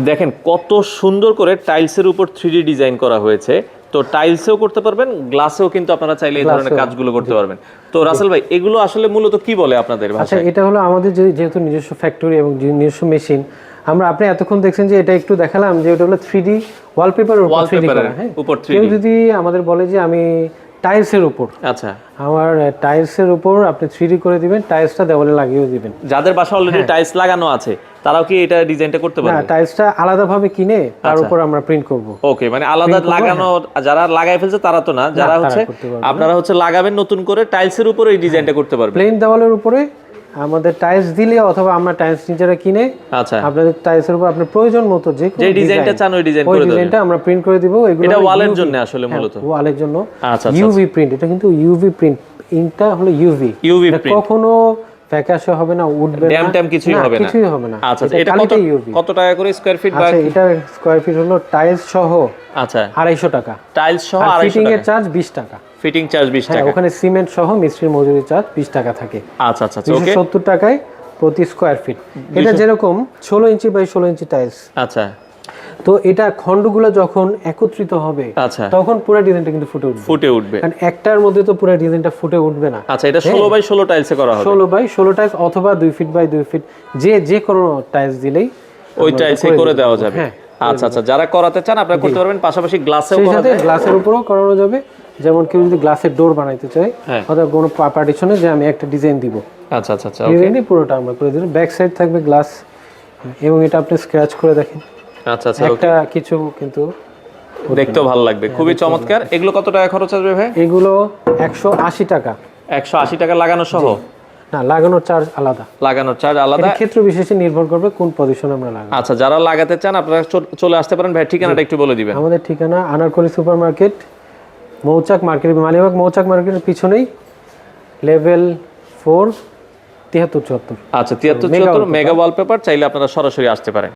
দেখেন কত সুন্দর করে টাইলসের উপর 3D ডিজাইন করা হয়েছে। তো টাইলসেও করতে পারবেন, গ্লাসেও কিন্তু আপনারা চাইলে এই ধরনের কাজগুলো করতে পারবেন। তো রাসেল ভাই, এগুলো আসলে মূলত কি বলে আপনাদের আচ্ছা, ভাষায়? এটা হলো আমাদের যেহেতু নিজস্ব ফ্যাক্টরি এবং নিজস্ব মেশিন, আপনি এতক্ষণ দেখছেন যে এটা একটু দেখালাম যে এটা হলো 3D ওয়ালপেপারের উপর 3D করা। হ্যাঁ, উপর 3D। কেউ যদি আমাদের বলে যে আমি টাইলসের উপর, আচ্ছা, আমার টাইলসের উপর আপনি 3D করে দিবেন, টাইলসটা দেওয়ালে লাগিয়ে দিবেন। যাদের বাসা অলরেডি টাইলস লাগানো আছে তারাও কি এটা ডিজাইনটা করতে না, পারবে? টাইলসটা আলাদাভাবে কিনে তার উপর আমরা প্রিন্ট করব। ওকে, মানে আলাদা লাগানো, যারা লাগাই ফেলছে তারা তো না, যারা হচ্ছে আপনারা হচ্ছে লাগাবেন নতুন করে টাইলসের উপরে এই ডিজাইনটা করতে পারবেন। প্লেন দেওয়ালের উপরে আমাদের টাইলস দিলে অথবা আমরা টাইলস নিজেরা কিনে আচ্ছা, আপনাদের টাইলসের উপর আপনার প্রয়োজন মতো যে ডিজাইনটা চান ওই ডিজাইন ওই করে দেবেন। ডিজাইনটা আমরা প্রিন্ট করে দিব। এগুলো এটা ওয়ালের জন্য আসলে মূলত, ওয়ালের জন্য আচ্ছা, ইউভি প্রিন্ট। এটা কিন্তু ইউভি প্রিন্ট, ইনটা হলো ইউভি প্রিন্ট, কখনো ফ্যাকাশে হবে না, উঠবে না, ড্যাম কিছুই হবে না, কিছুই হবে না। আচ্ছা, এটা কত টাকা করে স্কয়ার ফিট? আচ্ছা, এটা স্কয়ার ফিট হলো টাইলস সহ আচ্ছা 250 টাকা, টাইলস সহ 250 ফিটিং এর টাকা, চার্জ 20 টাকা, ফিটিং চার্জ 20 টাকা। ওখানে সিমেন্ট সহ মিস্ত্রির মজুরি চার্জ 20 টাকা থাকে। আচ্ছা আচ্ছা, ওকে, 270 টাকায় প্রতি স্কয়ার ফিট। এটা যেরকম 16 ইঞ্চি বাই 16 ইঞ্চি টাইলস। আচ্ছা, তো এটা খণ্ডগুলো যখন একত্রিত হবে আচ্ছা, তখন পুরো ডিজাইনটা কিন্তু ফুটে উঠবে। কারণ একটার মধ্যে তো পুরো ডিজাইনটা ফুটে উঠবে না। আচ্ছা, এটা 16 বাই 16 টাইলসে করা হবে। 16 বাই 16 টাইলস অথবা 2 ফিট বাই 2 ফিট, যে কোনো টাইলস দিলেই ওই টাইলসে করে দেওয়া যাবে। আচ্ছা আচ্ছা, যারা করাতে চান আপনারা করতে পারবেন, পাশাপাশি গ্লাসেও করা যাবে, গ্লাসের উপরও করানো যাবে। যেমন কেউ যদি গ্লাসের ডোর বানাইতে চায় অথবা কোনো পার্টিশনে যে আমি একটা ডিজাইন দিব, আচ্ছা আচ্ছা আচ্ছা, ডিজাইনই পুরোটা আমরা করে দিলাম। ব্যাক সাইড থাকবে গ্লাস, এবং এটা আপনি স্ক্র্যাচ করে দেখেন। আচ্ছা আচ্ছা, একটা কিছু কিন্তু দেখতেও ভালো লাগবে, খুবই চমৎকার। এগুলো কত টাকা খরচ আসবে ভাই? এগুলো 180 টাকা। 180 টাকা লাগানো সহ? না, লাগানোর চার্জ আলাদা। লাগানোর চার্জ আলাদা, এটা ক্ষেত্র বিশেষে নির্ভর করবে কোন পজিশনে আমরা লাগাবো। আচ্ছা, যারা লাগাতে চান আপনারা চলে আসতে পারেন। ভাই ঠিকানাটা একটু বলে দিবেন। আমাদের ঠিকানা আনারকলি সুপার মার্কেট, মৌচাক মার্কেট, মালিবাগ মৌচাক মার্কেটের পিছনেই, লেভেল 4, 7374। আচ্ছা, 7374 মেগা ওয়ালপেপার। চাইলে আপনারা সরাসরি আসতে পারেন।